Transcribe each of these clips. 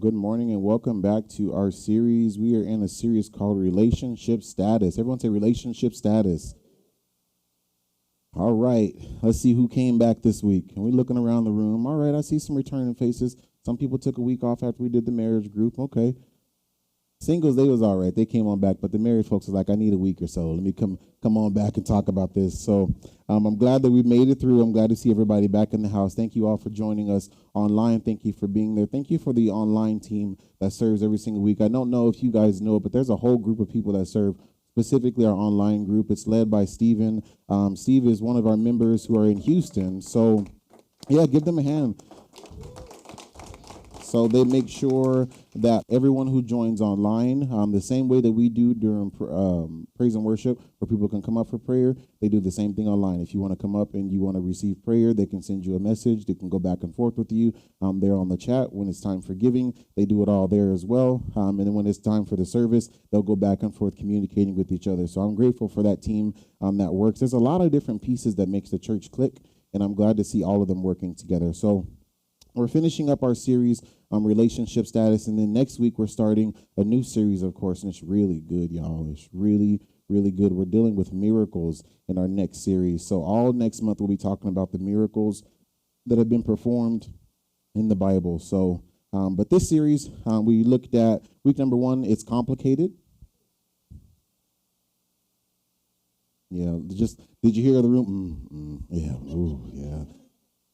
good morning and welcome back to our series. We are in a series called Relationship Status. Everyone say relationship status. All right, let's see who came back this week. And we're looking around the room. All right, I see some returning faces. Some people took a week off after we did the marriage group. Okay. Singles, they was all right. They came on back, but the married folks was like, I need a week or so. Let me come on back and talk about this. So I'm glad that we made it through. I'm glad to see everybody back in the house. Thank you all for joining us online. Thank you for being there. Thank you for the online team that serves every single week. I don't know if you guys know it, but there's a whole group of people that serve, specifically our online group. It's led by Steven. Steve is one of our members who are in Houston. So, yeah, give them a hand. So they make sure that everyone who joins online, the same way that we do during praise and worship, where people can come up for prayer, they do the same thing online. If you want to come up and you want to receive prayer, they can send you a message. They can go back and forth with you. They're on the chat. When it's time for giving, they do it all there as well. And then when it's time for the service, they'll go back and forth communicating with each other. So I'm grateful for that team that works. There's a lot of different pieces that makes the church click, and I'm glad to see all of them working together. So we're finishing up our series on relationship status, and then next week we're starting a new series, of course, and it's really good, y'all. It's really, really good. We're dealing with miracles in our next series. So all next month we'll be talking about the miracles that have been performed in the Bible. So, but this series, we looked at week number 1, it's complicated. Yeah, did you hear the room? Yeah, ooh, yeah.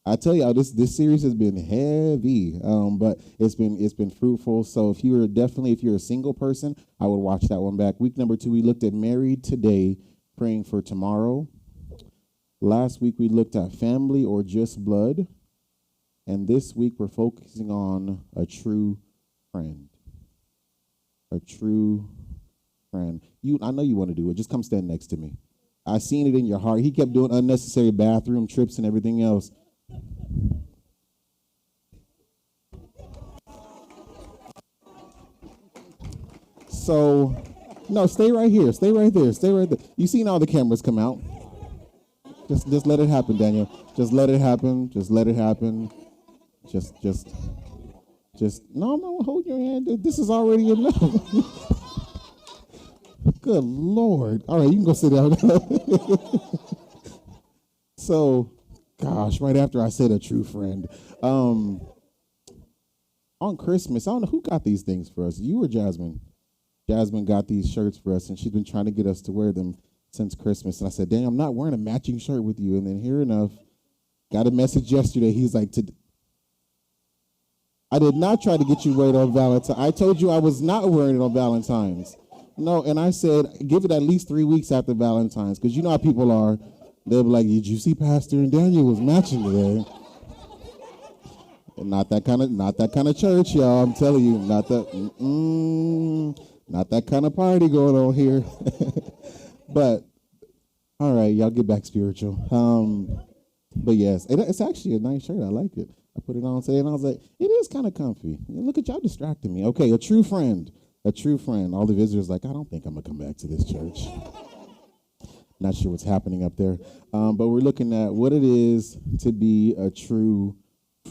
I tell y'all, this series has been heavy, but it's been fruitful. So if you're a single person, I would watch that one back. Week number 2, we looked at married today, praying for tomorrow. Last week we looked at family or just blood, and this week we're focusing on a true friend. A true friend. I know you want to do it. Just come stand next to me. I seen it in your heart. He kept doing unnecessary bathroom trips and everything else. So, no, stay right here. Stay right there. Stay right there. You seen all the cameras come out. Just let it happen, Daniel. Just let it happen. Just let it happen. Just. No, I'm not holding your hand. This is already enough. Good Lord. All right, you can go sit down. So, gosh, right after I said a true friend. On Christmas, I don't know who got these things for us. You or Jasmine? Jasmine got these shirts for us, and she's been trying to get us to wear them since Christmas. And I said, Daniel, I'm not wearing a matching shirt with you. And then here enough, got a message yesterday. He's like, I did not try to get you wear it on Valentine's. I told you I was not wearing it on Valentine's. No, and I said, give it at least 3 weeks after Valentine's, because you know how people are. They'll be like, did you see Pastor and Daniel was matching today? And not that kind of church, y'all. I'm telling you, not that kind of party going on here. But all right, y'all get back spiritual. But yes, it's actually a nice shirt. I like it. I put it on today, and I was like, it is kind of comfy. Look at y'all distracting me. Okay, a true friend. A true friend. All the visitors like, I don't think I'm gonna come back to this church. Not sure what's happening up there. But we're looking at what it is to be a true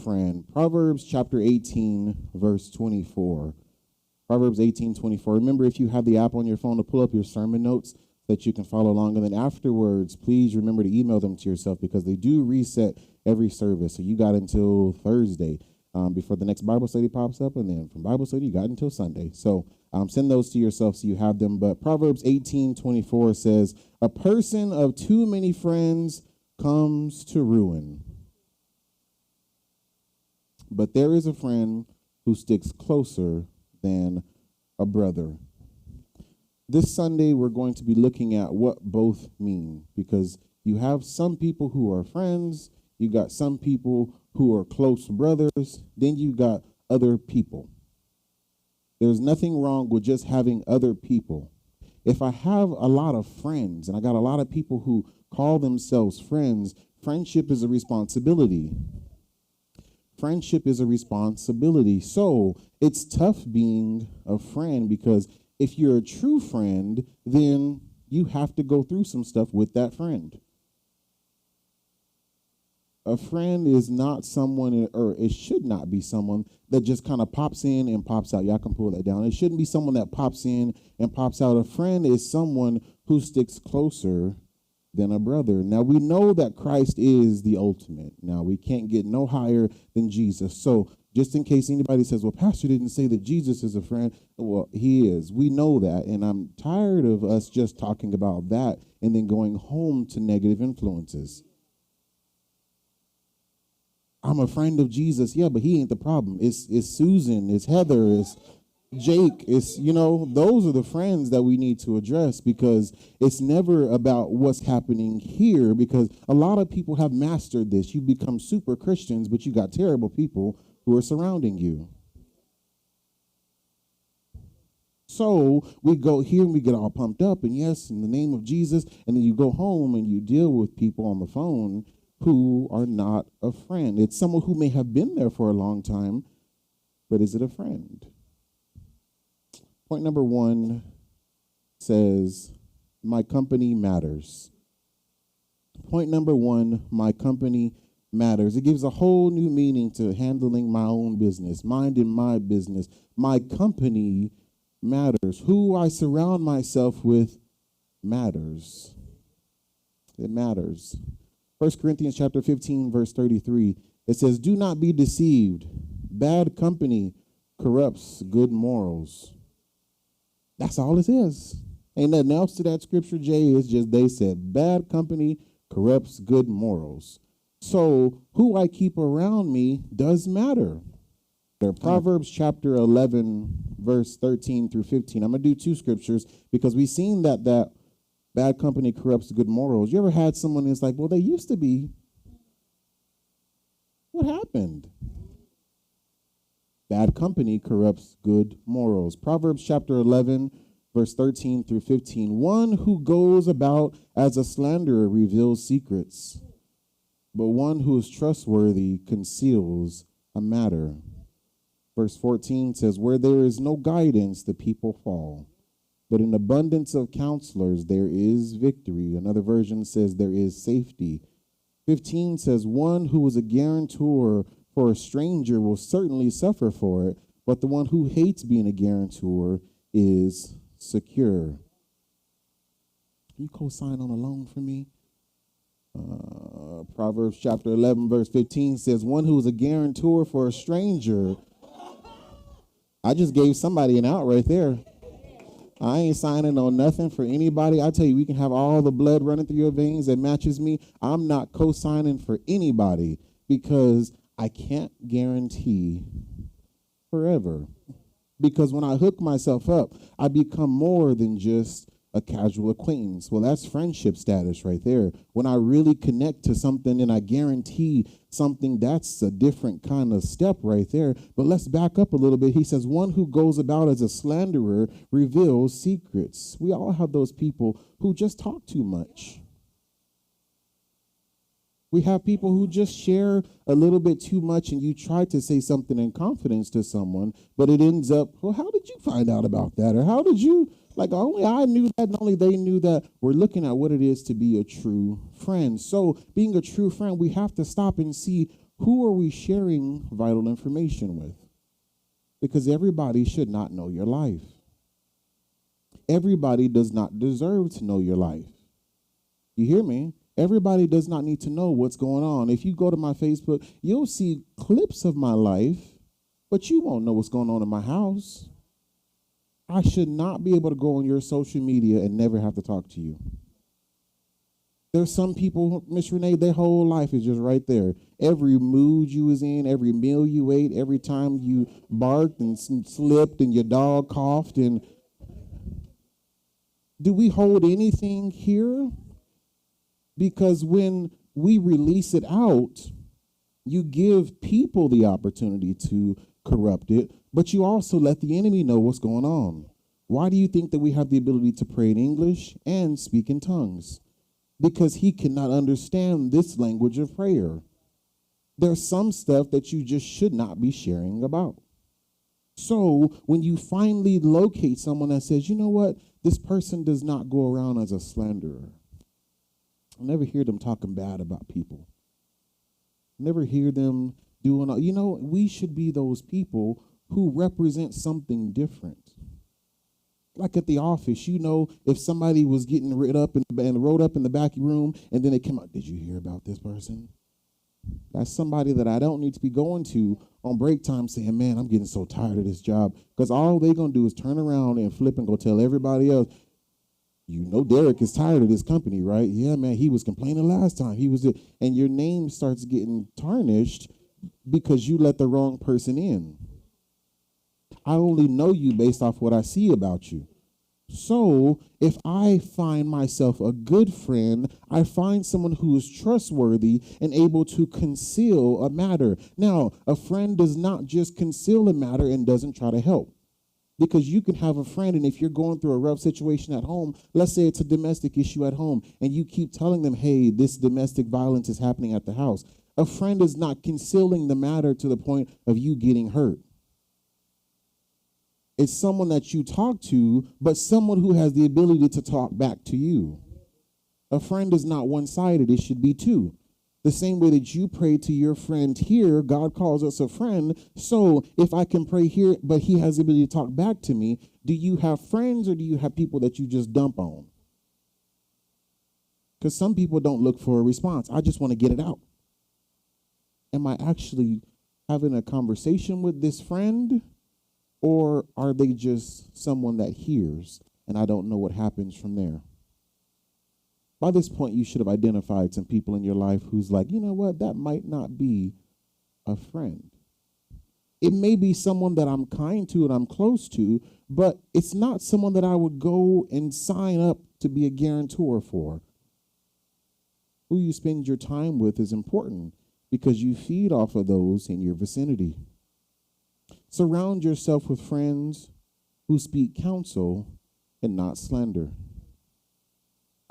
friend. Proverbs chapter 18, verse 24. Proverbs 18:24. Remember, if you have the app on your phone, to pull up your sermon notes so that you can follow along. And then afterwards, please remember to email them to yourself, because they do reset every service. So you got until Thursday before the next Bible study pops up. And then from Bible study, you got until Sunday. So send those to yourself so you have them. But Proverbs 18:24 says, a person of too many friends comes to ruin, but there is a friend who sticks closer than a brother. This Sunday, we're going to be looking at what both mean, because you have some people who are friends, you got some people who are close brothers, then you got other people. There's nothing wrong with just having other people. If I have a lot of friends and I got a lot of people who call themselves friends, friendship is a responsibility. Friendship is a responsibility. So it's tough being a friend, because if you're a true friend, then you have to go through some stuff with that friend. A friend is not someone, or it should not be someone that just kind of pops in and pops out. Y'all can pull that down. It shouldn't be someone that pops in and pops out. A friend is someone who sticks closer than a brother. Now, we know that Christ is the ultimate. Now, we can't get no higher than Jesus. So just in case anybody says, well, Pastor didn't say that Jesus is a friend. Well, he is. We know that. And I'm tired of us just talking about that and then going home to negative influences. I'm a friend of Jesus. Yeah, but he ain't the problem. It's Susan, it's Heather, it's Jake. It's, those are the friends that we need to address, because it's never about what's happening here, because a lot of people have mastered this. You become super Christians, but you got terrible people who are surrounding you. So we go here and we get all pumped up, and yes, in the name of Jesus, and then you go home and you deal with people on the phone who are not a friend. It's someone who may have been there for a long time, but is it a friend? Point number 1 says, my company matters. Point number 1, my company matters. It gives a whole new meaning to handling my own business, minding my business. My company matters. Who I surround myself with matters. It matters. 1 Corinthians chapter 15, verse 33, it says, do not be deceived. Bad company corrupts good morals. That's all it says. Ain't nothing else to that scripture, Jay. It's just they said bad company corrupts good morals. So who I keep around me does matter. Proverbs chapter 11, verse 13 through 15. I'm going to do 2 scriptures because we've seen that bad company corrupts good morals. You ever had someone that's like, well, they used to be. What happened? Bad company corrupts good morals. Proverbs chapter 11, verse 13 through 15. One who goes about as a slanderer reveals secrets, but one who is trustworthy conceals a matter. Verse 14 says, where there is no guidance, the people fall. But in abundance of counselors, there is victory. Another version says there is safety. 15 says, one who is a guarantor for a stranger will certainly suffer for it, but the one who hates being a guarantor is secure. Can you co-sign on a loan for me? Proverbs chapter 11, verse 15 says, one who is a guarantor for a stranger. I just gave somebody an out right there. I ain't signing on nothing for anybody. I tell you, we can have all the blood running through your veins that matches me. I'm not co-signing for anybody because I can't guarantee forever. Because when I hook myself up, I become more than just a casual acquaintance. Well, that's friendship status right there. When I really connect to something and I guarantee something, that's a different kind of step right there. But let's back up a little bit. He says, one who goes about as a slanderer reveals secrets. We all have those people who just talk too much. We have people who just share a little bit too much, and you try to say something in confidence to someone, but it ends up, well, how did you find out about that? Or how did you, like, only I knew that, and only they knew that. We're looking at what it is to be a true friend. So being a true friend, we have to stop and see, who are we sharing vital information with? Because everybody should not know your life. Everybody does not deserve to know your life. You hear me? Everybody does not need to know what's going on. If you go to my Facebook, you'll see clips of my life, but you won't know what's going on in my house. I should not be able to go on your social media and never have to talk to you. There's some people, Miss Renee, their whole life is just right there. Every mood you was in, every meal you ate, every time you barked and slipped and your dog coughed. And do we hold anything here? Because when we release it out, you give people the opportunity to corrupt it, but you also let the enemy know what's going on. Why do you think that we have the ability to pray in English and speak in tongues? Because he cannot understand this language of prayer. There's some stuff that you just should not be sharing about. So when you finally locate someone that says, you know what, this person does not go around as a slanderer. I never hear them talking bad about people. Never hear them doing, we should be those people who represent something different. Like at the office, if somebody was getting rolled up in the back room, and then they came out, did you hear about this person? That's somebody that I don't need to be going to on break time saying, man, I'm getting so tired of this job. Because all they're going to do is turn around and flip and go tell everybody else, Derek is tired of this company, right? Yeah, man, he was complaining last time. And your name starts getting tarnished because you let the wrong person in. I only know you based off what I see about you. So if I find myself a good friend, I find someone who is trustworthy and able to conceal a matter. Now, a friend does not just conceal a matter and doesn't try to help. Because you can have a friend, and if you're going through a rough situation at home, let's say it's a domestic issue at home, and you keep telling them, hey, this domestic violence is happening at the house. A friend is not concealing the matter to the point of you getting hurt. It's someone that you talk to, but someone who has the ability to talk back to you. A friend is not one-sided. It should be two. The same way that you pray to your friend here, God calls us a friend. So if I can pray here, but he has the ability to talk back to me, do you have friends or do you have people that you just dump on? Because some people don't look for a response. I just want to get it out. Am I actually having a conversation with this friend? Or are they just someone that hears and I don't know what happens from there? By this point, you should have identified some people in your life who's like, you know what, that might not be a friend. It may be someone that I'm kind to and I'm close to, but it's not someone that I would go and sign up to be a guarantor for. Who you spend your time with is important because you feed off of those in your vicinity. Surround yourself with friends who speak counsel and not slander.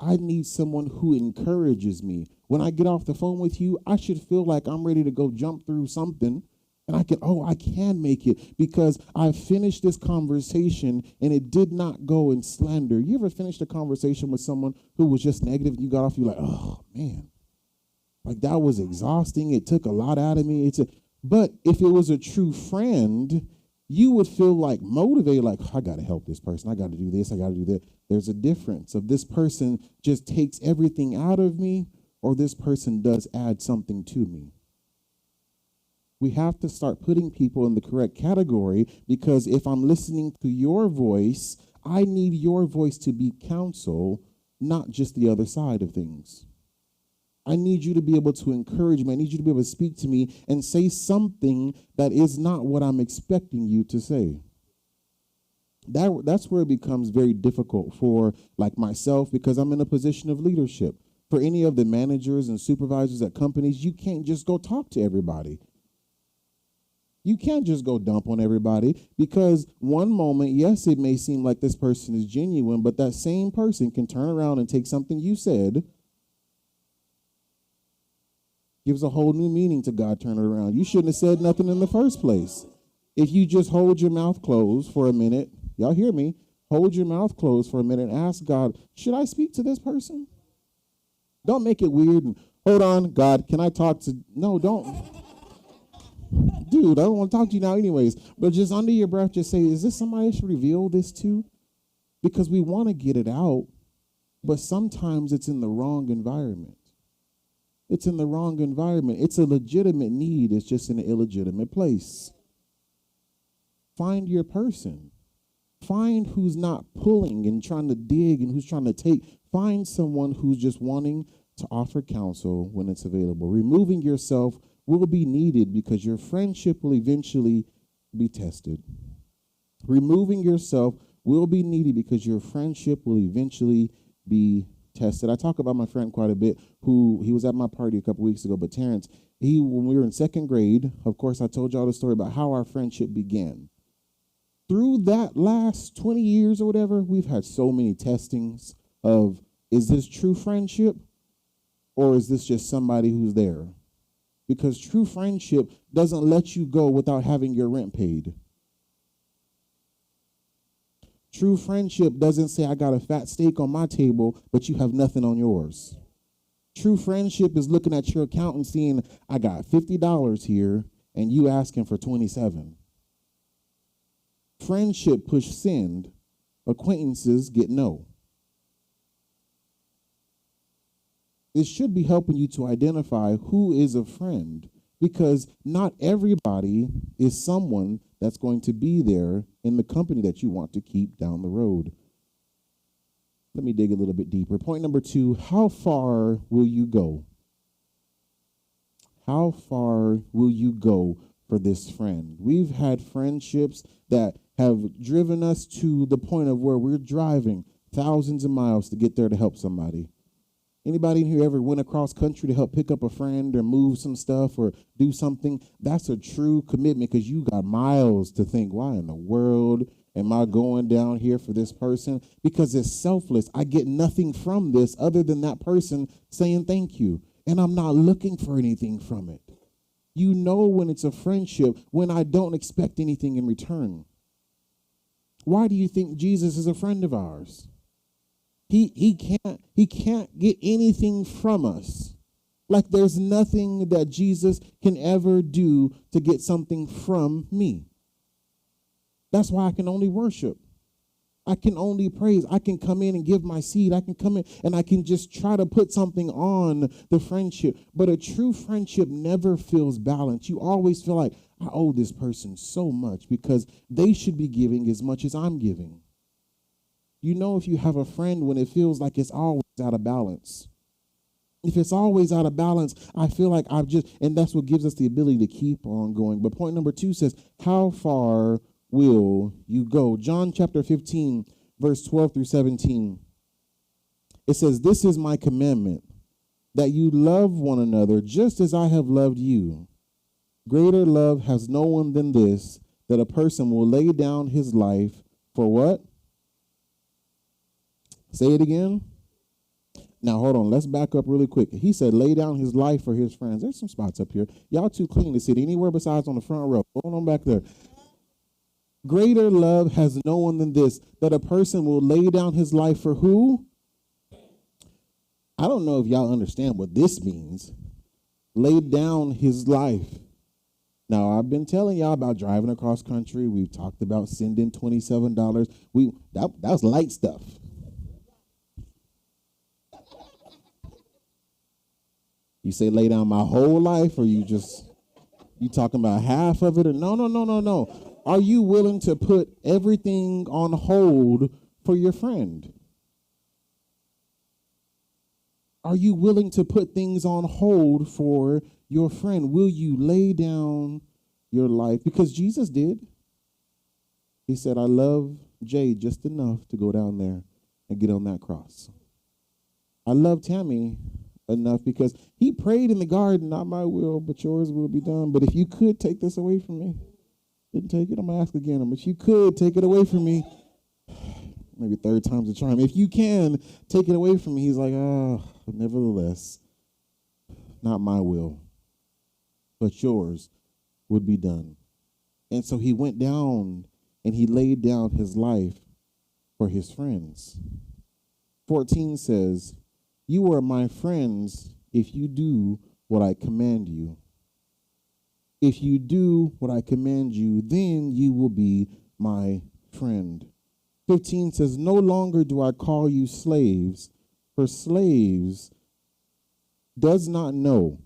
I need someone who encourages me. When I get off the phone with you, I should feel like I'm ready to go jump through something. And I can make it because I finished this conversation and it did not go in slander. You ever finished a conversation with someone who was just negative and you got off, you're like, oh, man, like that was exhausting. It took a lot out of me. But if it was a true friend, you would feel like motivated, like, I got to help this person. I got to do this. I got to do that. There's a difference of this person just takes everything out of me or this person does add something to me. We have to start putting people in the correct category because if I'm listening to your voice, I need your voice to be counsel, not just the other side of things. I need you to be able to encourage me. I need you to be able to speak to me and say something that is not what I'm expecting you to say. That's where it becomes very difficult for like myself because I'm in a position of leadership. For any of the managers and supervisors at companies, you can't just go talk to everybody. You can't just go dump on everybody because one moment, yes, it may seem like this person is genuine, but that same person can turn around and take something you said, gives a whole new meaning to God turn it around. You shouldn't have said nothing in the first place. If you just hold your mouth closed for a minute, y'all hear me, hold your mouth closed for a minute and ask God, should I speak to this person? Don't make it weird and hold on, God, can I talk to, no, don't. Dude, I don't want to talk to you now anyways. But just under your breath, just say, is this somebody I should reveal this to? Because we want to get it out, but sometimes it's in the wrong environment. It's in the wrong environment. It's a legitimate need. It's just in an illegitimate place. Find your person. Find who's not pulling and trying to dig and who's trying to take. Find someone who's just wanting to offer counsel when it's available. Removing yourself will be needed because your friendship will eventually be tested. Removing yourself will be needed because your friendship will eventually be tested. I talk about my friend quite a bit he was at my party a couple weeks ago, but Terrence, when we were in second grade, of course, I told y'all the story about how our friendship began. Through that last 20 years or whatever, we've had so many testings of, is this true friendship or is this just somebody who's there? Because true friendship doesn't let you go without having your rent paid. True friendship doesn't say, I got a fat steak on my table, but you have nothing on yours. True friendship is looking at your account and seeing, I got $50 here, and you asking for 27. Friendship push send. Acquaintances get no. This should be helping you to identify who is a friend, because not everybody is someone that's going to be there in the company that you want to keep down the road. Let me dig a little bit deeper. Point number 2, how far will you go? How far will you go for this friend? We've had friendships that have driven us to the point of where we're driving thousands of miles to get there to help somebody. Anybody in here ever went across country to help pick up a friend or move some stuff or do something? That's a true commitment, because you got miles to think, why in the world am I going down here for this person? Because it's selfless. I get nothing from this other than that person saying thank you, and I'm not looking for anything from it. You know when it's a friendship, when I don't expect anything in return. Why do you think Jesus is a friend of ours? He can't get anything from us. Like there's nothing that Jesus can ever do to get something from me. That's why I can only worship. I can only praise. I can come in and give my seed. I can come in and I can just try to put something on the friendship. But a true friendship never feels balanced. You always feel like, I owe this person so much because they should be giving as much as I'm giving. You know if you have a friend when it feels like it's always out of balance. If it's always out of balance, I feel like and that's what gives us the ability to keep on going. But point number 2 says, how far will you go? John chapter 15, verse 12 through 17. It says, this is my commandment, that you love one another just as I have loved you. Greater love has no one than this, that a person will lay down his life for what? Say it again. Now, hold on. Let's back up really quick. He said lay down his life for his friends. There's some spots up here. Y'all too clean to sit anywhere besides on the front row. Hold on back there. Greater love has no one than this, that a person will lay down his life for who? I don't know if y'all understand what this means. Lay down his life. Now, I've been telling y'all about driving across country. We've talked about sending $27. That was light stuff. You say lay down my whole life, or you talking about half of it? Or no. Are you willing to put everything on hold for your friend? Are you willing to put things on hold for your friend? Will you lay down your life? Because Jesus did. He said, I love Jay just enough to go down there and get on that cross. I love Tammy enough because he prayed in the garden, not my will, but yours will be done. But if you could take this away from me, didn't take it, I'm going to ask again. But if you could take it away from me, maybe third time's a charm. If you can take it away from me, he's like, nevertheless, not my will, but yours would be done. And so he went down and he laid down his life for his friends. 14 says, you are my friends if you do what I command you. If you do what I command you, then you will be my friend. 15 says, no longer do I call you slaves, for slaves does not know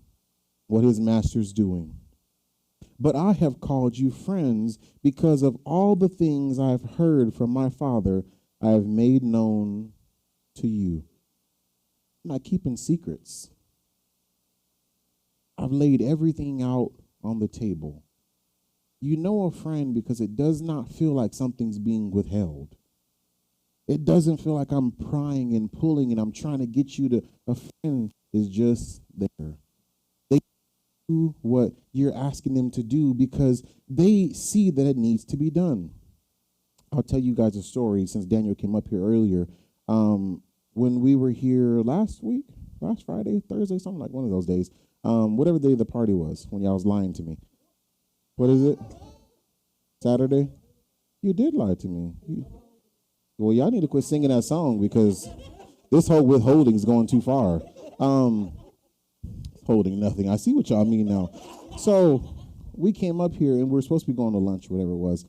what his master's doing. But I have called you friends because of all the things I have heard from my Father I have made known to you. I'm not keeping secrets. I've laid everything out on the table. You know a friend because it does not feel like something's being withheld. It doesn't feel like I'm prying and pulling and I'm trying to get you to. A friend is just there. They do what you're asking them to do because they see that it needs to be done. I'll tell you guys a story since Daniel came up here earlier. When we were here last Friday, Thursday, something like one of those days, whatever day the party was, when y'all was lying to me. What is it? Saturday? You did lie to me. Well, y'all need to quit singing that song because this whole withholding is going too far. holding nothing. I see what y'all mean now. So we came up here and we were supposed to be going to lunch, whatever it was.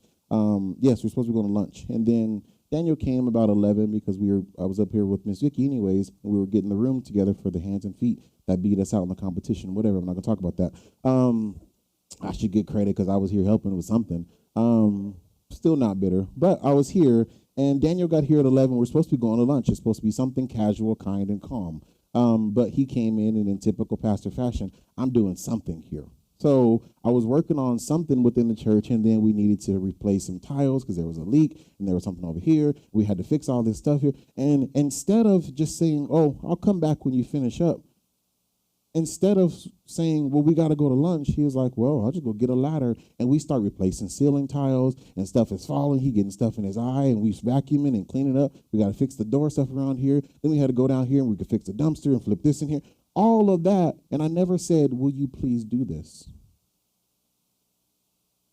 Yes, we were supposed to be going to lunch. And then Daniel came about 11 because I was up here with Miss Vicky anyways, and we were getting the room together for the hands and feet that beat us out in the competition, whatever. I'm not going to talk about that. I should get credit because I was here helping with something. Still not bitter, but I was here, and Daniel got here at 11. We're supposed to be going to lunch. It's supposed to be something casual, kind, and calm. But he came in, and in typical pastor fashion, I'm doing something here. So I was working on something within the church, and then we needed to replace some tiles because there was a leak, and there was something over here. We had to fix all this stuff here. And instead of just saying, oh, I'll come back when you finish up, instead of saying, well, we got to go to lunch, he was like, well, I'll just go get a ladder. And we start replacing ceiling tiles, and stuff is falling. He getting stuff in his eye, and we vacuuming and cleaning up. We got to fix the door stuff around here. Then we had to go down here, and we could fix the dumpster and flip this in here. All of that. And I never said, will you please do this?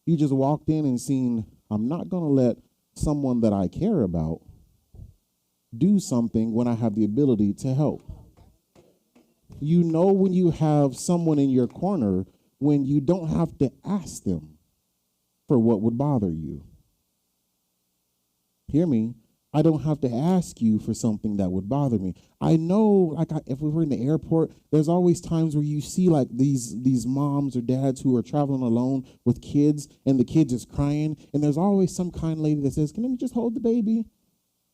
You just walked in and seen, I'm not going to let someone that I care about do something when I have the ability to help. You know when you have someone in your corner when you don't have to ask them for what would bother you. Hear me? I don't have to ask you for something that would bother me. I know, if we were in the airport, there's always times where you see like these moms or dads who are traveling alone with kids, and the kids is crying, and there's always some kind lady that says, can I just hold the baby?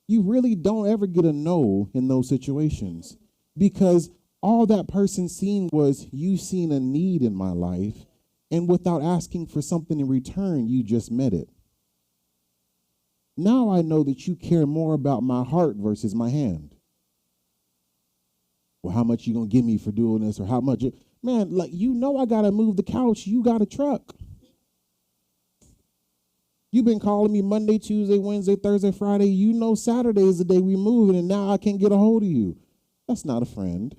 You really don't ever get a no in those situations, because all that person seen was you seen a need in my life, and without asking for something in return, you just met it. Now I know that you care more about my heart versus my hand. Well, how much you gonna give me for doing this, or how much? Man, like, you know I gotta move the couch. You got a truck. You've been calling me Monday, Tuesday, Wednesday, Thursday, Friday. You know Saturday is the day we moving, and now I can't get a hold of you. That's not a friend.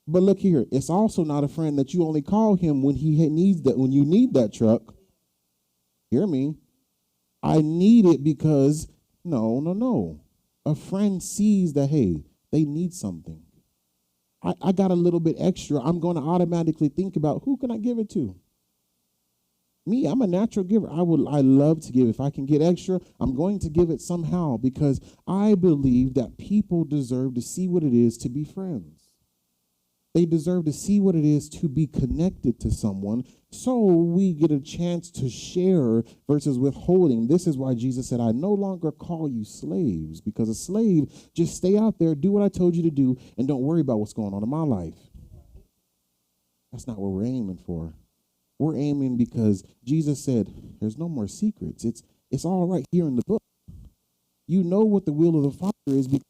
But look here, it's also not a friend that you only call him when he needs that, when you need that truck. Hear me? I need it because, no. A friend sees that, hey, they need something. I got a little bit extra. I'm going to automatically think about, who can I give it to? Me, I'm a natural giver. I love to give. If I can get extra, I'm going to give it somehow, because I believe that people deserve to see what it is to be friends. They deserve to see what it is to be connected to someone, so we get a chance to share versus withholding. This is why Jesus said, I no longer call you slaves, because a slave, just stay out there, do what I told you to do, and don't worry about what's going on in my life. That's not what we're aiming for. We're aiming because Jesus said, there's no more secrets. It's all right here in the book. You know what the will of the Father is, because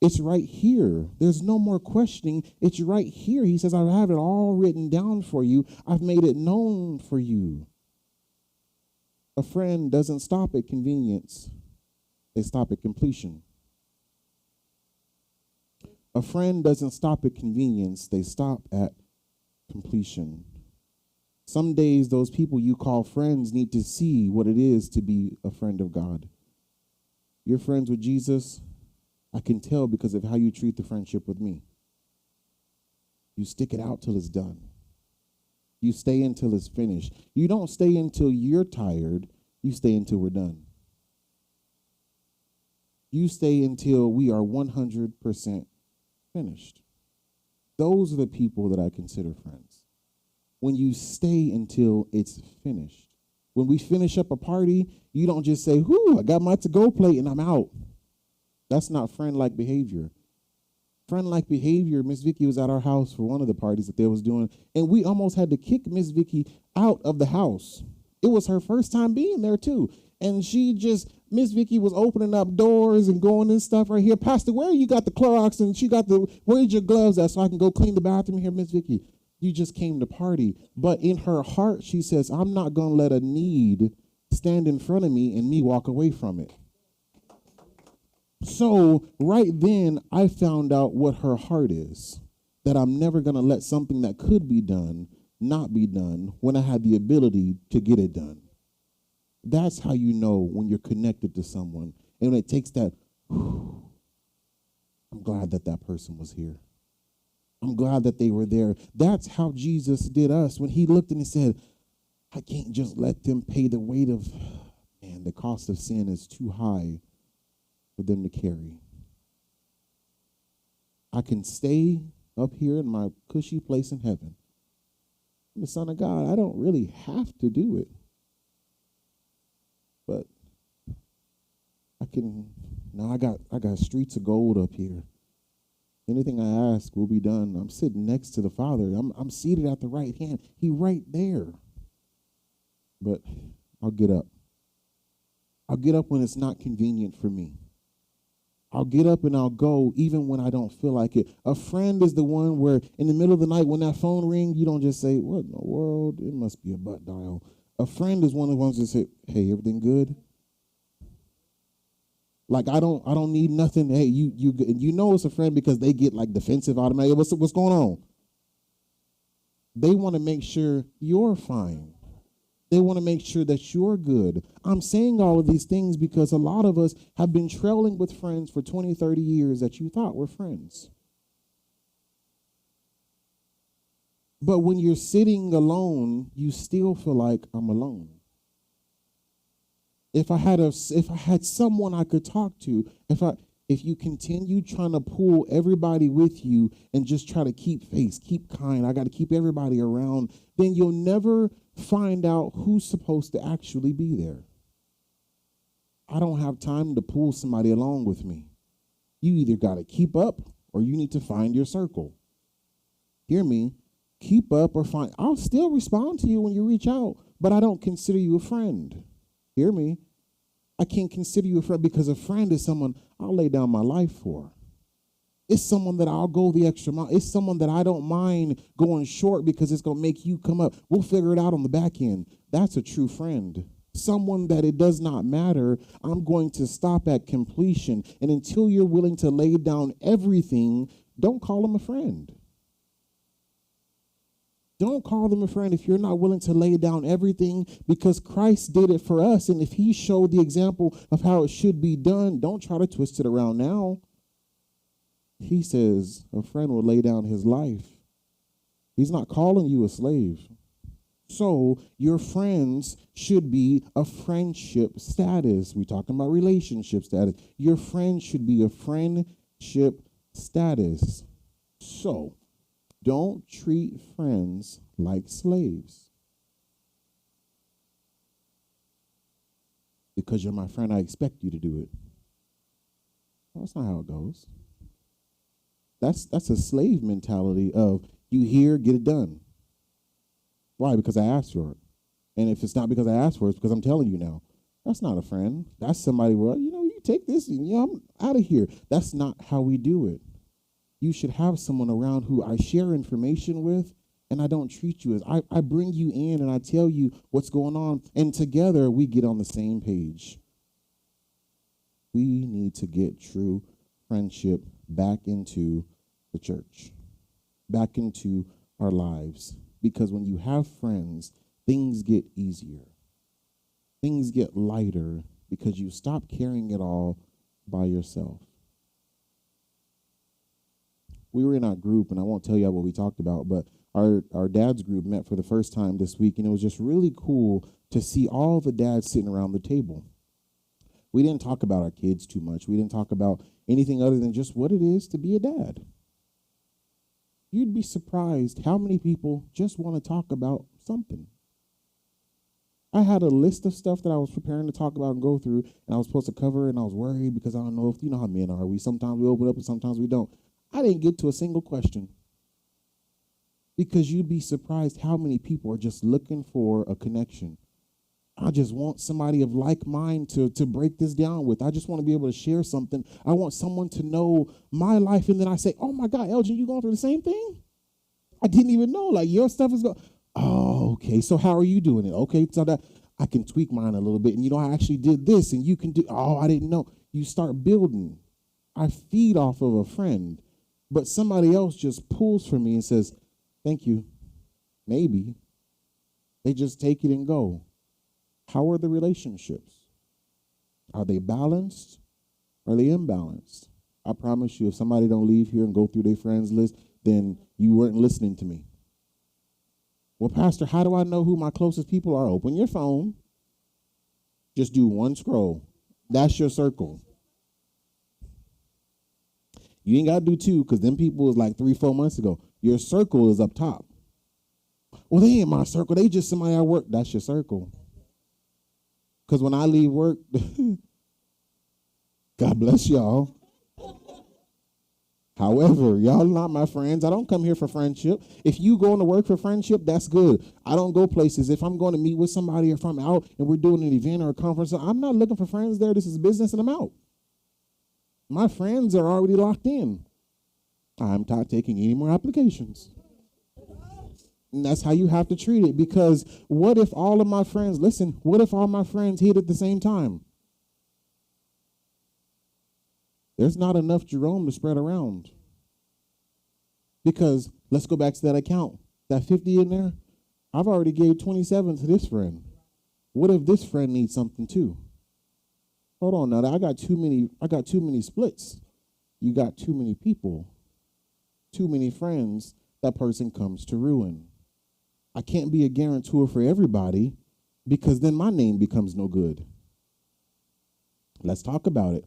it's right here. There's no more questioning. It's right here. He says, I have it all written down for you. I've made it known for you. A friend doesn't stop at convenience. They stop at completion. A friend doesn't stop at convenience. They stop at completion. Some days, those people you call friends need to see what it is to be a friend of God. You're friends with Jesus. I can tell because of how you treat the friendship with me. You stick it out till it's done. You stay until it's finished. You don't stay until you're tired. You stay until we're done. You stay until we are 100% finished. Those are the people that I consider friends. When you stay until it's finished. When we finish up a party, you don't just say, whoo, I got my to-go plate and I'm out. That's not friend-like behavior. Friend-like behavior, Miss Vicky was at our house for one of the parties that they was doing, and we almost had to kick Miss Vicky out of the house. It was her first time being there, too. And Miss Vicky was opening up doors and going and stuff right here. Pastor, where you got the Clorox? And where's your gloves at so I can go clean the bathroom here, Miss Vicky? You just came to party. But in her heart, she says, I'm not going to let a need stand in front of me and me walk away from it. So right then, I found out what her heart is, that I'm never going to let something that could be done not be done when I had the ability to get it done. That's how you know when you're connected to someone. And when it takes that, I'm glad that person was here. I'm glad that they were there. That's how Jesus did us when he looked and he said, I can't just let them pay the weight of, man, the cost of sin is too high for them to carry. I can stay up here in my cushy place in heaven. I'm the Son of God. I don't really have to do it. But I got streets of gold up here. Anything I ask will be done. I'm sitting next to the Father. I'm seated at the right hand. He right there. But I'll get up. I'll get up when it's not convenient for me. I'll get up and I'll go even when I don't feel like it. A friend is the one where in the middle of the night when that phone rings, you don't just say, what in the world? It must be a butt dial. A friend is one of the ones that say, hey, everything good? Like I don't need nothing. Hey, you know it's a friend because they get like defensive automatically. What's going on? They want to make sure you're fine. They want to make sure that you're good. I'm saying all of these things because a lot of us have been trailing with friends for 20, 30 years that you thought were friends. But when you're sitting alone, you still feel like I'm alone. If I had someone I could talk to, if you continue trying to pull everybody with you and just try to keep face, keep kind, I got to keep everybody around, then you'll never find out who's supposed to actually be there. I don't have time to pull somebody along with me. You either got to keep up or you need to find your circle. Hear me? Keep up or find. I'll still respond to you when you reach out, but I don't consider you a friend. Hear me? I can't consider you a friend because a friend is someone I'll lay down my life for. It's someone that I'll go the extra mile. It's someone that I don't mind going short because it's going to make you come up. We'll figure it out on the back end. That's a true friend. Someone that it does not matter. I'm going to stop at completion. And until you're willing to lay down everything, don't call them a friend. Don't call them a friend if you're not willing to lay down everything because Christ did it for us. And if he showed the example of how it should be done, don't try to twist it around now. He says a friend will lay down his life. He's not calling you a slave. So your friends should be a friendship status. We're talking about relationship status. Your friends should be a friendship status. So don't treat friends like slaves. Because you're my friend, I expect you to do it. Well, that's not how it goes. That's a slave mentality of you here, get it done. Why? Because I asked for it. And if it's not because I asked for it, it's because I'm telling you now. That's not a friend. That's somebody where, you take this and I'm out of here. That's not how we do it. You should have someone around who I share information with and I don't treat you as, I bring you in and I tell you what's going on and together we get on the same page. We need to get true friendship back into the church, back into our lives. Because when you have friends, things get easier. Things get lighter because you stop carrying it all by yourself. We were in our group, and I won't tell you what we talked about, but our dad's group met for the first time this week, and it was just really cool to see all the dads sitting around the table. We didn't talk about our kids too much. We didn't talk about anything other than just what it is to be a dad. You'd be surprised how many people just want to talk about something. I had a list of stuff that I was preparing to talk about and go through, and I was supposed to cover, and I was worried because I don't know if, you know how men are. Sometimes we open up and sometimes we don't. I didn't get to a single question because you'd be surprised how many people are just looking for a connection. I just want somebody of like mind to break this down with. I just want to be able to share something. I want someone to know my life. And then I say, oh, my God, Elgin, you going through the same thing? I didn't even know. Like, your stuff is going. Oh, okay. So how are you doing it? Okay, so that I can tweak mine a little bit. And, I actually did this. And you can do. Oh, I didn't know. You start building. I feed off of a friend. But somebody else just pulls from me and says, thank you. Maybe. They just take it and go. How are the relationships? Are they balanced? Are they imbalanced? I promise you, if somebody don't leave here and go through their friends list, then you weren't listening to me. Well, Pastor, how do I know who my closest people are? Open your phone. Just do one scroll. That's your circle. You ain't got to do two, because them people was like 3-4 months ago. Your circle is up top. Well, they ain't my circle. They just somebody I work. That's your circle. Because when I leave work, God bless y'all. However, y'all not my friends. I don't come here for friendship. If you going to work for friendship, that's good. I don't go places. If I'm going to meet with somebody, or if I'm out and we're doing an event or a conference, I'm not looking for friends there. This is business and I'm out. My friends are already locked in. I'm not taking any more applications. And that's how you have to treat it, because what if all of my friends, listen, what if all my friends hit at the same time? There's not enough Jerome to spread around. Because let's go back to that account. That 50 in there, I've already gave 27 to this friend. What if this friend needs something too? Hold on now, I got too many splits. You got too many people, too many friends. That person comes to ruin. I can't be a guarantor for everybody, because then my name becomes no good. Let's talk about it.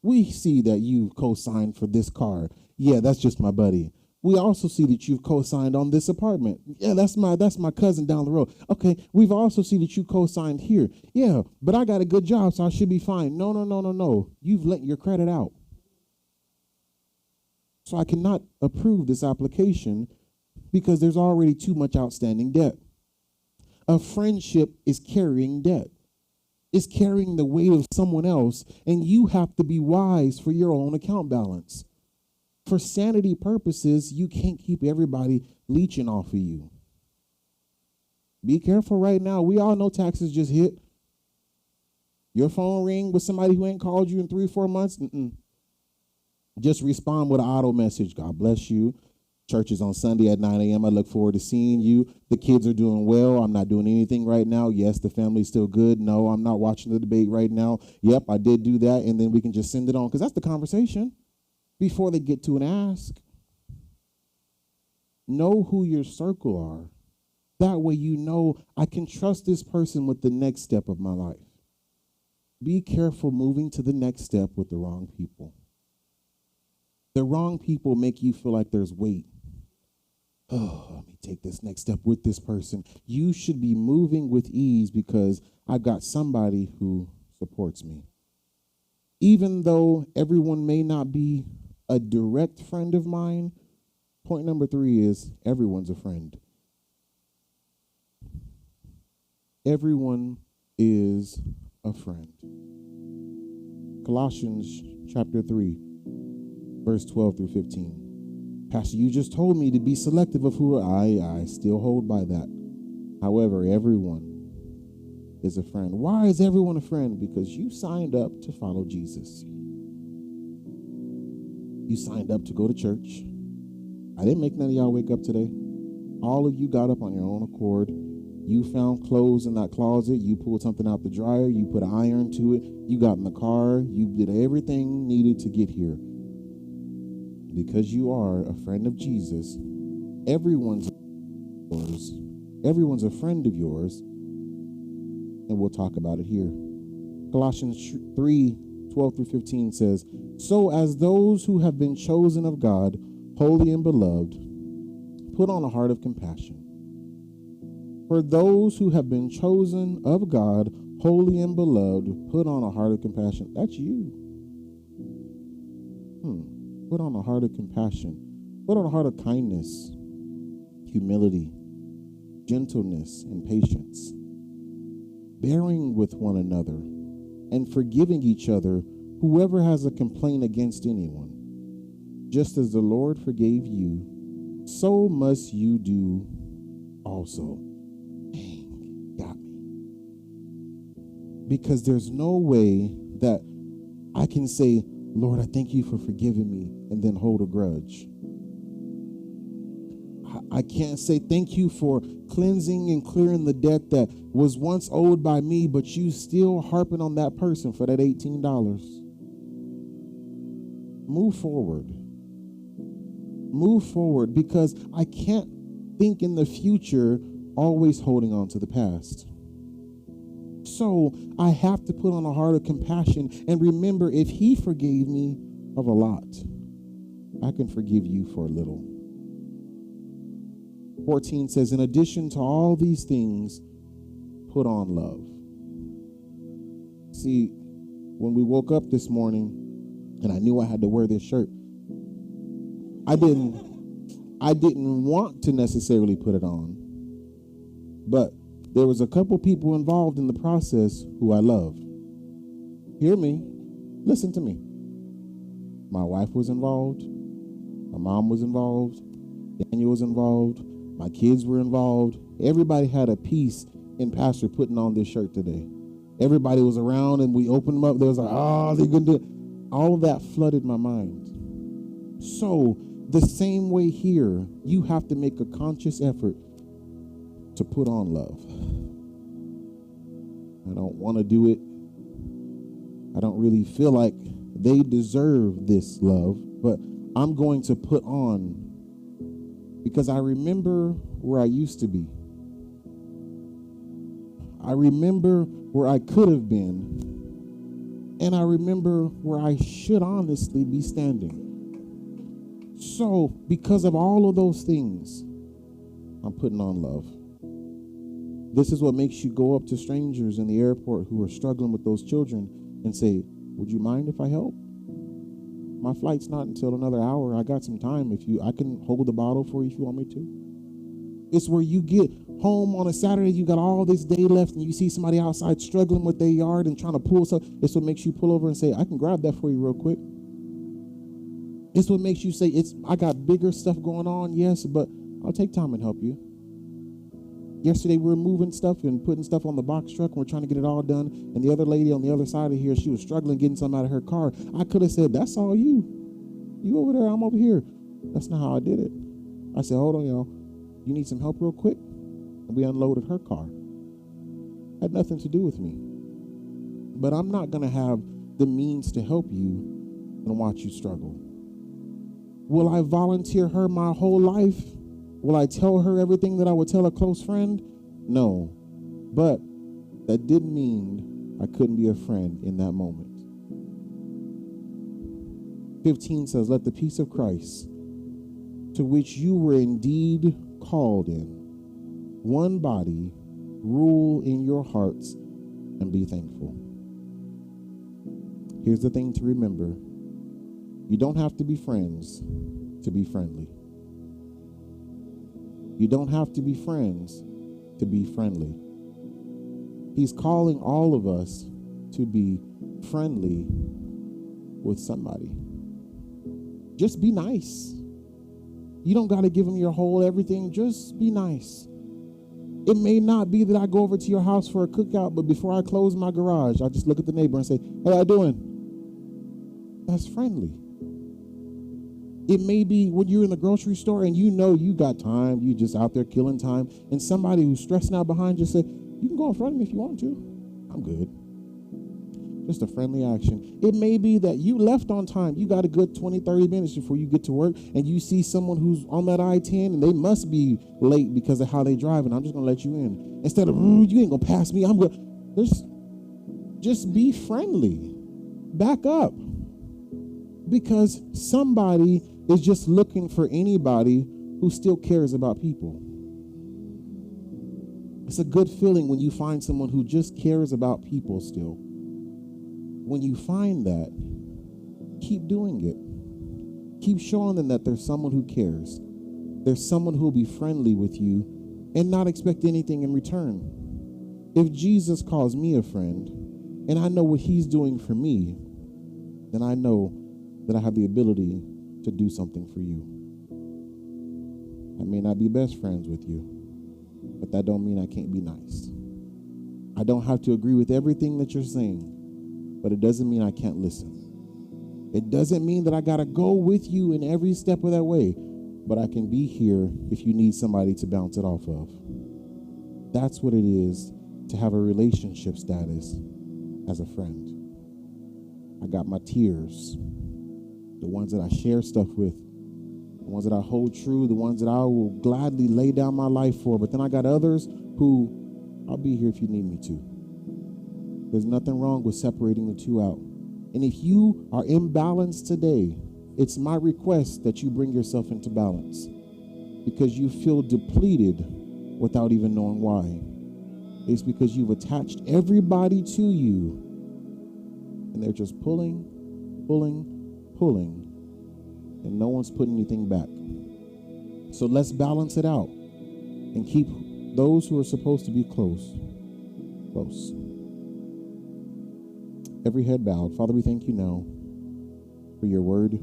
We see that you've co-signed for this car. Yeah, that's just my buddy. We also see that you've co-signed on this apartment. Yeah, that's my cousin down the road. Okay, we've also seen that you co-signed here. Yeah, but I got a good job, so I should be fine. No. You've lent your credit out. So I cannot approve this application because there's already too much outstanding debt. A friendship is carrying debt. It's carrying the weight of someone else, and you have to be wise for your own account balance. For sanity purposes, you can't keep everybody leeching off of you. Be careful right now. We all know taxes just hit. Your phone ring with somebody who ain't called you in 3-4 months. Just respond with an auto message. God bless you. Church is on Sunday at 9 a.m. I look forward to seeing you. The kids are doing well. I'm not doing anything right now. Yes, the family's still good. No, I'm not watching the debate right now. Yep, I did do that. And then we can just send it on, because that's the conversation before they get to an ask. Know who your circle are. That way you know I can trust this person with the next step of my life. Be careful moving to the next step with the wrong people. The wrong people make you feel like there's weight. Oh, let me take this next step with this person. You should be moving with ease because I've got somebody who supports me. Even though everyone may not be a direct friend of mine, point number 3 is everyone's a friend. Everyone is a friend. Colossians chapter 3, verse 12 through 15. Pastor, you just told me to be selective of who I still hold by that. However, everyone is a friend. Why is everyone a friend? Because you signed up to follow Jesus. You signed up to go to church. I didn't make none of y'all wake up today. All of you got up on your own accord. You found clothes in that closet. You pulled something out the dryer. You put an iron to it. You got in the car. You did everything needed to get here. Because you are a friend of Jesus, everyone's yours. Everyone's a friend of yours. And we'll talk about it here. Colossians 3, 12 through 15 says, so as those who have been chosen of God, holy and beloved, put on a heart of compassion. For those who have been chosen of God, holy and beloved, put on a heart of compassion. That's you. Put on a heart of compassion. Put on a heart of kindness, humility, gentleness, and patience, bearing with one another, and forgiving each other, whoever has a complaint against anyone. Just as the Lord forgave you, so must you do also. Dang, got me. Because there's no way that I can say, Lord, I thank you for forgiving me, and then hold a grudge. I can't say thank you for cleansing and clearing the debt that was once owed by me, but you still harping on that person for that $18. Move forward. move forward, because I can't think in the future always holding on to the past. So I have to put on a heart of compassion and remember, if he forgave me of a lot, I can forgive you for a little. 14 says, in addition to all these things, put on love. See, when we woke up this morning and I knew I had to wear this shirt, I didn't want to necessarily put it on, but there was a couple people involved in the process who I love. Hear me. Listen to me. My wife was involved. My mom was involved. Daniel was involved. My kids were involved. Everybody had a piece in Pastor putting on this shirt today. Everybody was around and we opened them up. There was like, oh, they're going to do it. All of that flooded my mind. So the same way here, you have to make a conscious effort to put on love. I don't want to do it. I don't really feel like they deserve this love, but I'm going to put on, because I remember where I used to be. I remember where I could have been, and I remember where I should honestly be standing. So, because of all of those things, I'm putting on love. This is what makes you go up to strangers in the airport who are struggling with those children and say, would you mind if I help? My flight's not until another hour. I got some time. I can hold the bottle for you if you want me to. It's where you get home on a Saturday, you got all this day left, and you see somebody outside struggling with their yard and trying to pull stuff. It's what makes you pull over and say, I can grab that for you real quick. It's what makes you say, I got bigger stuff going on, yes, but I'll take time and help you. Yesterday, we were moving stuff and putting stuff on the box truck, and we're trying to get it all done. And the other lady on the other side of here, she was struggling getting something out of her car. I could have said, that's all you. You over there, I'm over here. That's not how I did it. I said, hold on, y'all. You need some help real quick? And we unloaded her car. Had nothing to do with me. But I'm not going to have the means to help you and watch you struggle. Will I volunteer her my whole life? Will I tell her everything that I would tell a close friend? No. But that didn't mean I couldn't be a friend in that moment. 15 says, let the peace of Christ, to which you were indeed called in, one body, rule in your hearts and be thankful. Here's the thing to remember. You don't have to be friends to be friendly. You don't have to be friends to be friendly. He's calling all of us to be friendly with somebody. Just be nice. You don't got to give them your whole everything. Just be nice. It may not be that I go over to your house for a cookout, but before I close my garage, I just look at the neighbor and say, hey, how you doing? That's friendly. It may be when you're in the grocery store and you know you got time, you just out there killing time, and somebody who's stressing out behind you say, you can go in front of me if you want to. I'm good. Just a friendly action. It may be that you left on time. You got a good 20, 30 minutes before you get to work, and you see someone who's on that I-10, and they must be late because of how they drive, and I'm just going to let you in. Instead of, you ain't going to pass me, I'm going to. Just be friendly. Back up. Because somebody is just looking for anybody who still cares about people. It's a good feeling when you find someone who just cares about people still. When you find that, keep doing it. Keep showing them that there's someone who cares. There's someone who will be friendly with you and not expect anything in return. If Jesus calls me a friend and I know what he's doing for me, then I know that I have the ability to do something for you. I may not be best friends with you, but that don't mean I can't be nice. I don't have to agree with everything that you're saying, but it doesn't mean I can't listen. It doesn't mean that I got to go with you in every step of that way, but I can be here if you need somebody to bounce it off of. That's what it is to have a relationship status as a friend. I got my tears, the ones that I share stuff with, the ones that I hold true, the ones that I will gladly lay down my life for. But then I got others who I'll be here if you need me to. There's nothing wrong with separating the two out. And if you are imbalanced today, it's my request that you bring yourself into balance, because you feel depleted without even knowing why. It's because you've attached everybody to you, and they're just pulling, and no one's putting anything back. So let's balance it out and keep those who are supposed to be close. Every head bowed. Father, we thank you now for your word.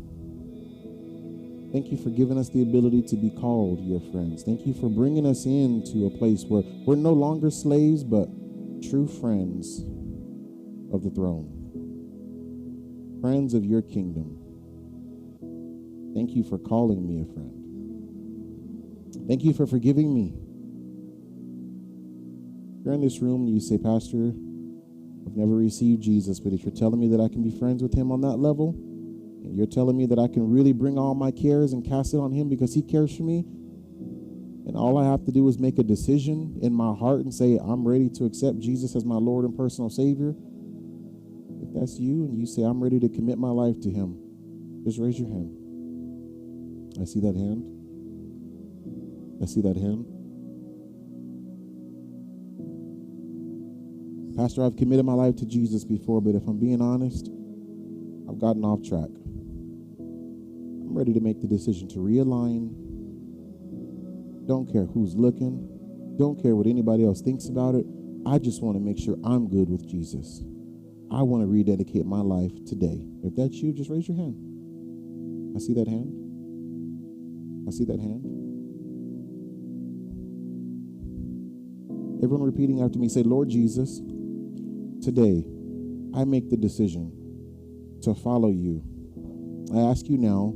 Thank you for giving us the ability to be called your friends. Thank you for bringing us into a place where we're no longer slaves, but true friends of the throne. Friends of your kingdom. Thank you for calling me a friend. Thank you for forgiving me. If you're in this room and you say, Pastor, I've never received Jesus, but if you're telling me that I can be friends with him on that level, and you're telling me that I can really bring all my cares and cast it on him because he cares for me, and all I have to do is make a decision in my heart and say, I'm ready to accept Jesus as my Lord and personal Savior. If that's you and you say, I'm ready to commit my life to him, just raise your hand. I see that hand. I see that hand. Pastor, I've committed my life to Jesus before, but if I'm being honest, I've gotten off track. I'm ready to make the decision to realign. Don't care who's looking. Don't care what anybody else thinks about it. I just want to make sure I'm good with Jesus. I want to rededicate my life today. If that's you, just raise your hand. I see that hand. I see that hand. Everyone repeating after me, say, Lord Jesus, today I make the decision to follow you. I ask you now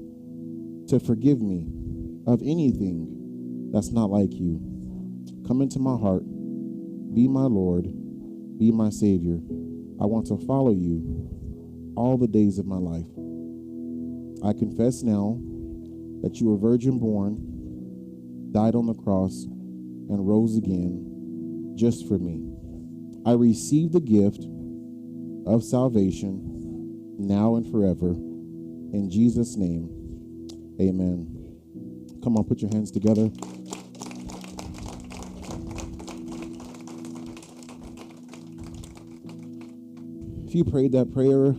to forgive me of anything that's not like you. Come into my heart. Be my Lord. Be my Savior. I want to follow you all the days of my life. I confess now that you were virgin born, died on the cross, and rose again just for me. I receive the gift of salvation now and forever. In Jesus' name, amen. Come on, put your hands together. If you prayed that prayer,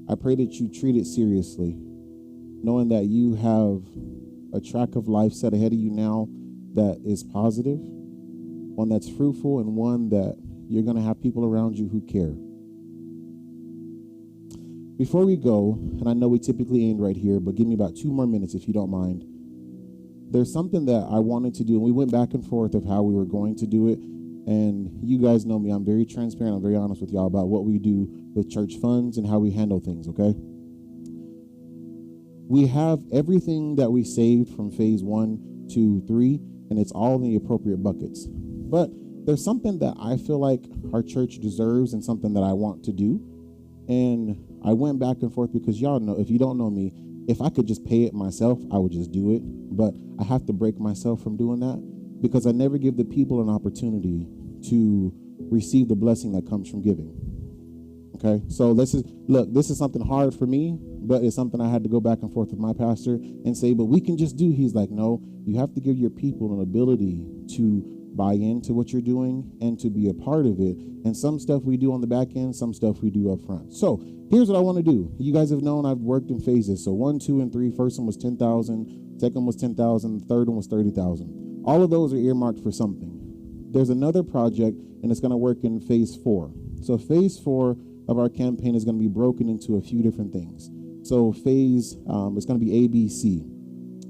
I pray that you treat it seriously, knowing that you have a track of life set ahead of you now that is positive, one that's fruitful, and one that you're going to have people around you who care. Before we go, and I know we typically end right here, but give me about 2 more minutes if you don't mind. There's something that I wanted to do, and we went back and forth of how we were going to do it, and you guys know me. I'm very transparent. I'm very honest with y'all about what we do with church funds and how we handle things, okay? We have everything that we saved from phase 1, 2, 3, and it's all in the appropriate buckets. But there's something that I feel like our church deserves and something that I want to do. And I went back and forth because y'all know, if you don't know me, if I could just pay it myself, I would just do it. But I have to break myself from doing that because I never give the people an opportunity to receive the blessing that comes from giving. Okay? So this is something hard for me, but it's something I had to go back and forth with my pastor and say, but we can just do. He's like, no, you have to give your people an ability to buy into what you're doing and to be a part of it. And some stuff we do on the back end, some stuff we do up front. So here's what I want to do. You guys have known I've worked in phases. So 1, 2, and 3. First one was 10,000. Second was 10,000. The third one was 30,000. All of those are earmarked for something. There's another project, and it's going to work in phase 4. So phase 4 of our campaign is going to be broken into a few different things. So phase, it's going to be A, B, C.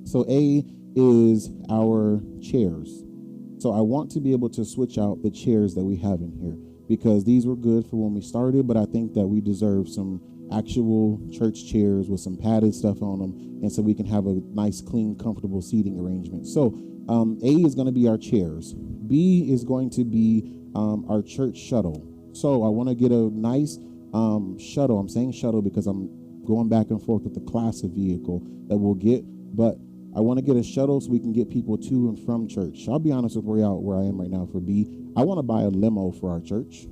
So A is our chairs. So I want to be able to switch out the chairs that we have in here because these were good for when we started, but I think that we deserve some actual church chairs with some padded stuff on them, and so we can have a nice, clean, comfortable seating arrangement. So A is going to be our chairs. B is going to be our church shuttle. So I want to get a nice shuttle. I'm saying shuttle because I'm going back and forth with the class of vehicle that will get but I want to get a shuttle so we can get people to and from church. I'll be honest with where I am right now for B. I want to buy a limo for our church.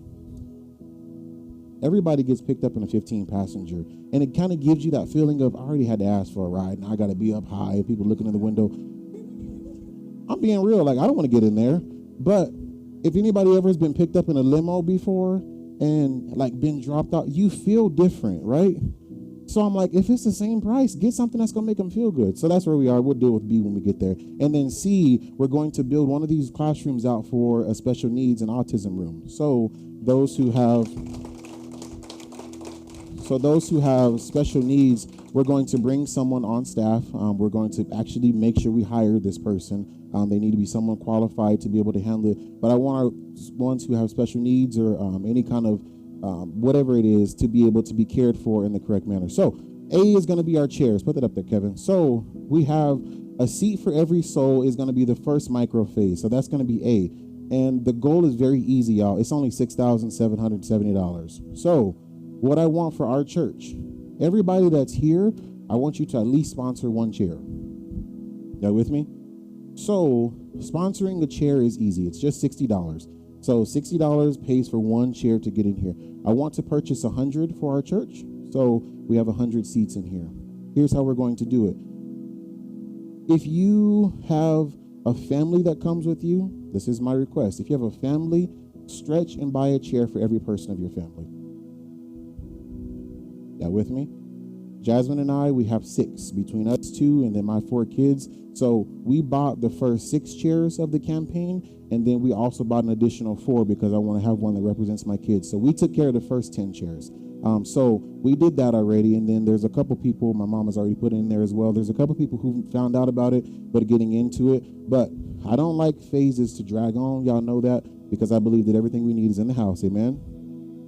Everybody gets picked up in a 15-passenger, and it kind of gives you that feeling of, I already had to ask for a ride, and I got to be up high, and people looking in the window. I'm being real, like, I don't want to get in there, but if anybody ever has been picked up in a limo before and, like, been dropped out, you feel different, right? So I'm like, if it's the same price, get something that's going to make them feel good. So that's where we are. We'll deal with B when we get there. And then C, we're going to build one of these classrooms out for a special needs and autism room. So those who have special needs, we're going to bring someone on staff. We're going to actually make sure we hire this person. They need to be someone qualified to be able to handle it. But I want our ones who have special needs or any kind of whatever it is to be able to be cared for in the correct manner. So A is going to be our chairs. Put that up there, Kevin. So we have a seat for every soul is going to be the first micro phase. So that's going to be A. And the goal is very easy, y'all. It's only $6,770. So what I want for our church, everybody that's here, I want you to at least sponsor one chair. Y'all with me? So sponsoring a chair is easy. It's just $60. So $60 pays for one chair to get in here. I want to purchase 100 for our church. So we have 100 seats in here. Here's how we're going to do it. If you have a family that comes with you, this is my request. If you have a family, stretch and buy a chair for every person of your family. Y'all with me? Jasmine and I, we have 6 between us 2 and then my 4 kids. So we bought the first 6 chairs of the campaign, and then we also bought an additional 4 because I want to have one that represents my kids. So we took care of the first 10 chairs. So we did that already, and then there's a couple people my mom has already put in there as well. There's a couple people who found out about it but are getting into it. But I don't like phases to drag on. Y'all know that, because I believe that everything we need is in the house. Amen?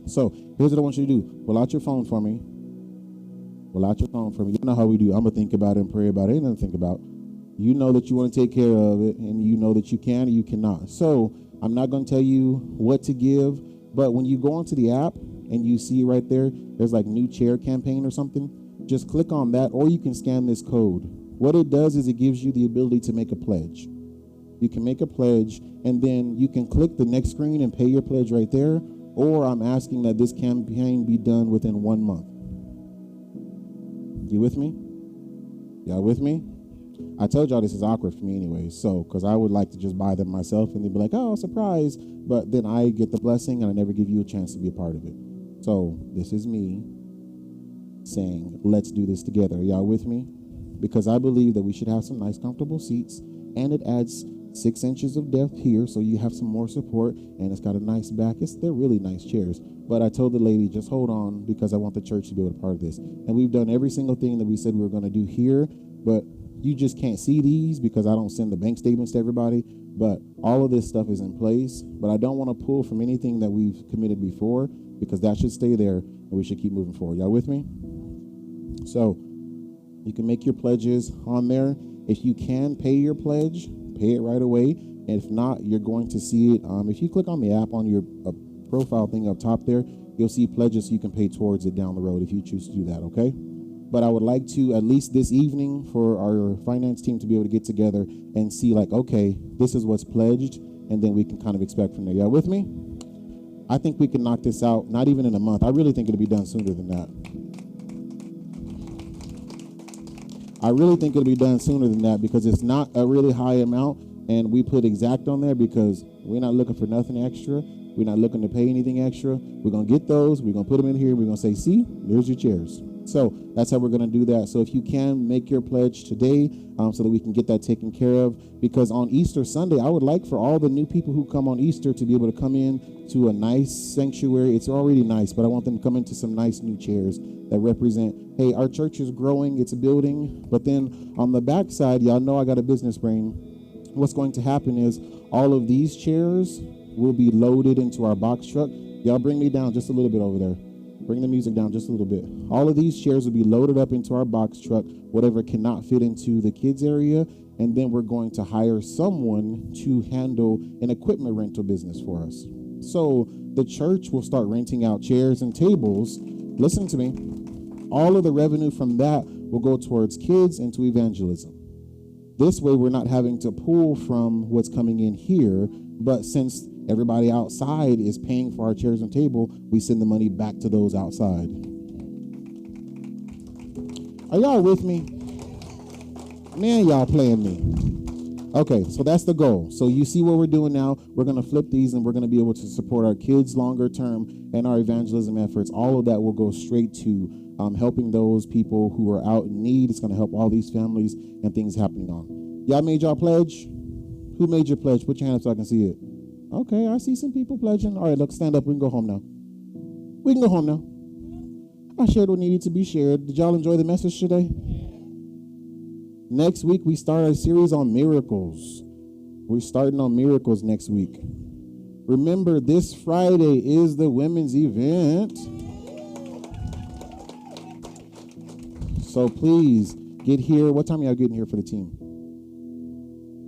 So here's what I want you to do. Pull out your phone for me. Pull out your phone for me. You know how we do. I'm going to think about it and pray about it. Ain't nothing to think about. You know that you want to take care of it, and you know that you can or you cannot. So I'm not going to tell you what to give, but when you go onto the app and you see right there, there's like new chair campaign or something, just click on that, or you can scan this code. What it does is it gives you the ability to make a pledge. You can make a pledge, and then you can click the next screen and pay your pledge right there, or I'm asking that this campaign be done within 1 month. You with me? Y'all with me? I told y'all this is awkward for me anyway, so, because I would like to just buy them myself and they'd be like, oh, surprise, but then I get the blessing and I never give you a chance to be a part of it. So this is me saying, let's do this together. Are y'all with me? Because I believe that we should have some nice, comfortable seats, and it adds 6 inches of depth here, so you have some more support, and it's got a nice back. They're really nice chairs. But I told the lady, just hold on, because I want the church to be able to be part of this. And we've done every single thing that we said we were going to do here, but you just can't see these because I don't send the bank statements to everybody. But all of this stuff is in place. But I don't want to pull from anything that we've committed before, because that should stay there, and we should keep moving forward. Y'all with me? So you can make your pledges on there. If you can pay your pledge, pay it right away. And if not, you're going to see it. If you click on the app on your profile thing up top there, you'll see pledges so you can pay towards it down the road if you choose to do that, okay? But I would like to, at least this evening, for our finance team to be able to get together and see, like, okay, this is what's pledged, and then we can kind of expect from there. Y'all with me? I think we can knock this out, not even in a month. I really think it'll be done sooner than that. I really think it'll be done sooner than that, because it's not a really high amount, and we put exact on there because we're not looking for nothing extra. We're not looking to pay anything extra. We're going to get those. We're going to put them in here. We're going to say, see, there's your chairs. So that's how we're going to do that. So if you can, make your pledge today so that we can get that taken care of. Because on Easter Sunday, I would like for all the new people who come on Easter to be able to come in to a nice sanctuary. It's already nice, but I want them to come into some nice new chairs that represent, hey, our church is growing, it's a building. But then on the back side, y'all know I got a business brain. What's going to happen is all of these chairs will be loaded into our box truck. Y'all bring me down just a little bit over there. Bring the music down just a little bit. All of these chairs will be loaded up into our box truck, whatever cannot fit into the kids area, and then we're going to hire someone to handle an equipment rental business for us. So the church will start renting out chairs and tables. Listen to me. All of the revenue from that will go towards kids and to evangelism. This way, we're not having to pull from what's coming in here, but since everybody outside is paying for our chairs and table, we send the money back to those outside. Are y'all with me? Man, y'all playing me. Okay, so that's the goal. So you see what we're doing now. We're going to flip these, and we're going to be able to support our kids longer term and our evangelism efforts. All of that will go straight to helping those people who are out in need. It's going to help all these families and things happening on. Y'all made y'all pledge? Who made your pledge? Put your hand up so I can see it. Okay, I see some people pledging. All right, look, stand up. We can go home now. We can go home now. I shared what needed to be shared. Did y'all enjoy the message today? Next week, we start a series on miracles. We're starting on miracles next week. Remember, this Friday is the women's event. So please get here. What time are y'all getting here for the team?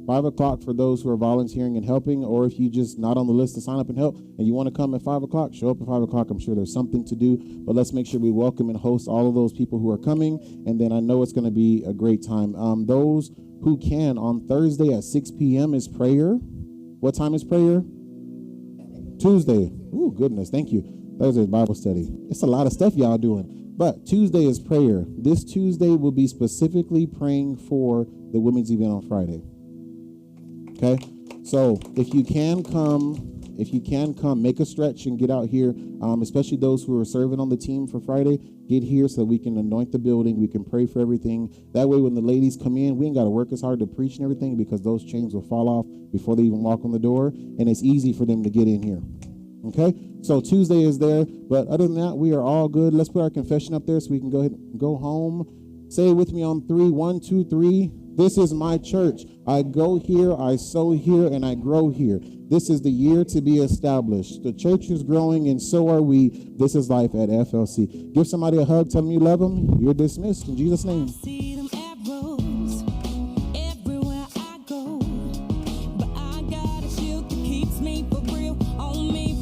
5 o'clock for those who are volunteering and helping, or if you just not on the list to sign up and help and you want to come at 5 o'clock, show up at 5 o'clock. I'm sure there's something to do, but let's make sure we welcome and host all of those people who are coming, and then I know it's going to be a great time. Those who can, on Thursday at 6 p.m. is prayer. What time is prayer? Tuesday. Ooh, goodness, thank you. Thursday is Bible study. It's a lot of stuff y'all doing. But Tuesday is prayer. This Tuesday will be specifically praying for the women's event on Friday. Okay, so if you can come, make a stretch and get out here, especially those who are serving on the team for Friday, get here so that we can anoint the building, we can pray for everything. That way when the ladies come in, we ain't got to work as hard to preach and everything, because those chains will fall off before they even walk on the door, and it's easy for them to get in here. Okay, so Tuesday is there, but other than that, we are all good. Let's put our confession up there so we can go ahead and go home. Say it with me on 3. 1, 2, 3. This is my church. I go here, I sow here, and I grow here. This is the year to be established. The church is growing, and so are we. This is life at FLC. Give somebody a hug. Tell them you love them. You're dismissed in Jesus' name. Everywhere I go, but I got a shield that keeps me for real on me.